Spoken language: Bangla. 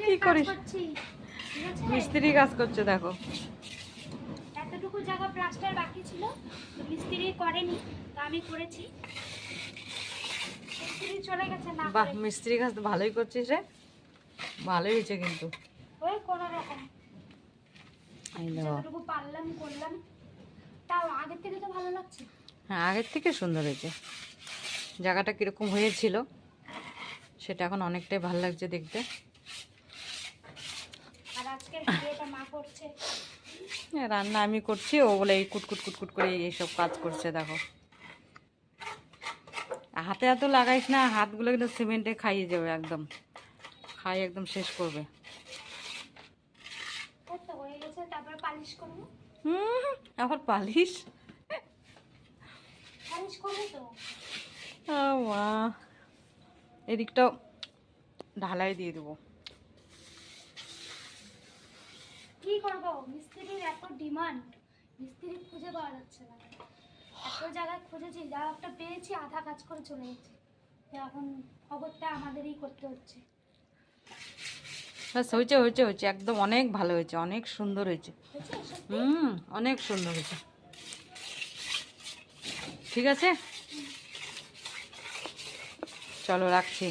কি করিস? মিস্ত্রি কাজ করছে দেখো। এতটুকু জায়গা প্লাস্টার বাকি ছিল, তো মিস্ত্রি করেনি, তো আমি করেছি। মিস্ত্রি চলে গেছে না বাহ, করে। মিস্ত্রি কাজ তো ভালোই করছিস রে, ভালোই হয়েছে কিন্তু। ওই কোনো রকম এই লো। যতটুকু পারলাম করলাম, তাও আগের থেকে তো ভালো লাগছে। হ্যাঁ, আগের থেকে সুন্দর হয়েছে। জায়গাটা কিরকম হয়েছিল সেটা এখন অনেকটাই ভালো লাগছে দেখতে। আর আজকের ভিডিওটা মা করছে। হ্যাঁ, রান্না আমি করছি, ও বলে এই কুটকুট কুটকুট করে এইসব কাজ করছে দেখো। হাতে এত লাগাইস না, হাতগুলো কিন্তু সিমেন্টে খাইয়ে যাবে একদম, খাই একদম শেষ করবে। ওই তো হয়ে গেছে, তারপরে পালিশ করবো। আবার পালিশ? পালিশ করবো তো। ও মা, এদিকটাও ঢালাই দিয়ে দেবো। কি করবো, মিস্ত্রির এত ডিমান্ড, মিস্ত্রি খুঁজে পাওয়া যাচ্ছে না। এত জায়গায় খুঁজেছি, যা একটা পেয়েছি আধা কাজ করে চলে গেছে। তো এখন খবরটা আমাদেরই করতে হচ্ছে। ব্যাস, হয়েছে হয়েছে হয়েছে, একদম অনেক ভালো হয়েছে, অনেক সুন্দর হয়েছে। বুঝছো সত্যি? অনেক সুন্দর হয়েছে। ঠিক আছে, চলো রাখছি।